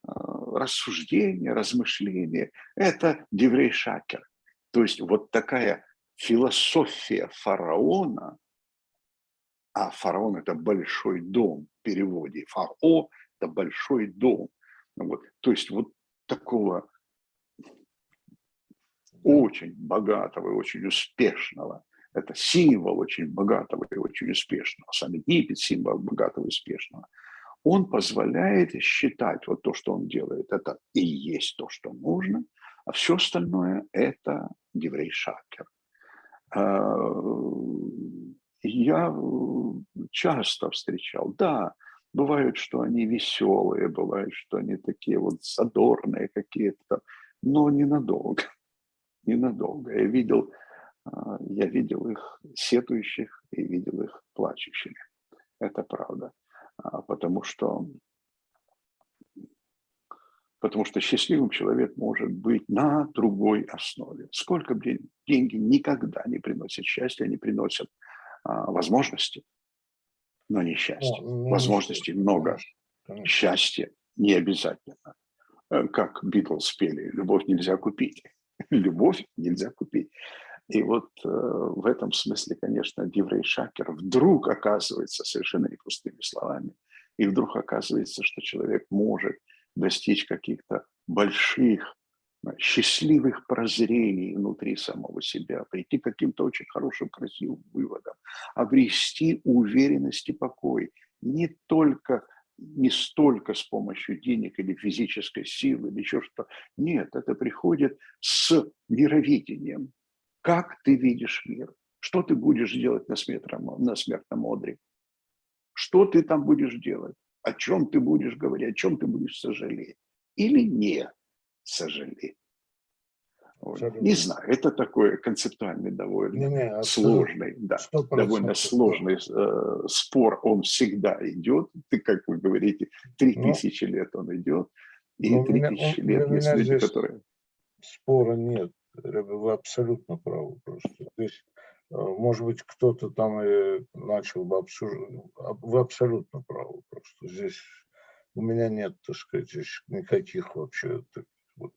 рассуждения, размышления – это диврей шакер. То есть вот такая философия фараона, а фараон – это большой дом в переводе. Фао – это большой дом. Вот. То есть вот такого очень богатого и очень успешного. Это символ очень богатого и очень успешного. Сам Египет – символ богатого и успешного. Он позволяет считать вот то, что он делает, это и есть то, что нужно, а все остальное – это диврей шакер. Я часто встречал, да, бывает, что они веселые, бывает, что они такие вот задорные какие-то, но ненадолго, ненадолго. Я видел их сетующих и видел их плачущими. Это правда. Потому что счастливым человек может быть на другой основе. Сколько бы деньги никогда не приносят счастья, они приносят возможности, но не счастье. Возможностей много, счастье не обязательно. Как Битлз пели, любовь нельзя купить. Любовь нельзя купить. И вот в этом смысле, конечно, диврей шакер вдруг оказывается совершенно не пустыми словами. И вдруг оказывается, что человек может достичь каких-то больших, счастливых прозрений внутри самого себя, прийти к каким-то очень хорошим, красивым выводам, обрести уверенность и покой не столько с помощью денег или физической силы, или еще что-то. Нет, это приходит с мировидением. Как ты видишь мир? Что ты будешь делать на смертном одре? Что ты там будешь делать? О чем ты будешь говорить? О чем ты будешь сожалеть? Или не сожалеть? Не знаю, это такой концептуальный довольно сложный, довольно сложный спор, он всегда идет, как вы говорите, 3000 лет он идет, и 3000 лет есть люди, которые... Спора нет, вы абсолютно правы просто. Здесь, может быть, кто-то там и начал бы обсуждать, вы абсолютно правы просто. Здесь у меня нет, так сказать, здесь никаких вообще вот...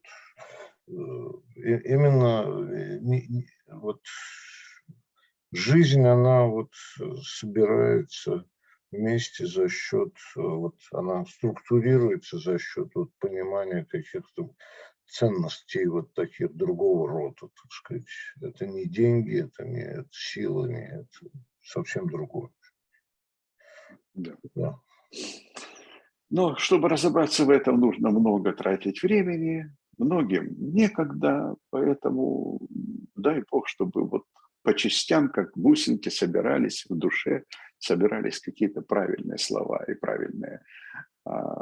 Именно вот жизнь, она вот собирается вместе за счет, вот она структурируется за счет вот понимания каких-то ценностей вот таких другого рода, так сказать. Это не деньги, это не сила, не это совсем другое. Да. Но чтобы разобраться в этом, нужно много тратить времени, многим некогда, поэтому дай Бог, чтобы вот по частям, как бусинки, собирались в душе, собирались какие-то правильные слова и правильные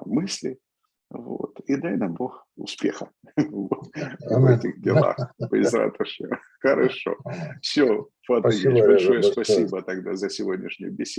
мысли. Вот. И дай нам Бог успеха в этих делах. Хорошо. Все, Фатагич, большое спасибо тогда за сегодняшнюю беседу.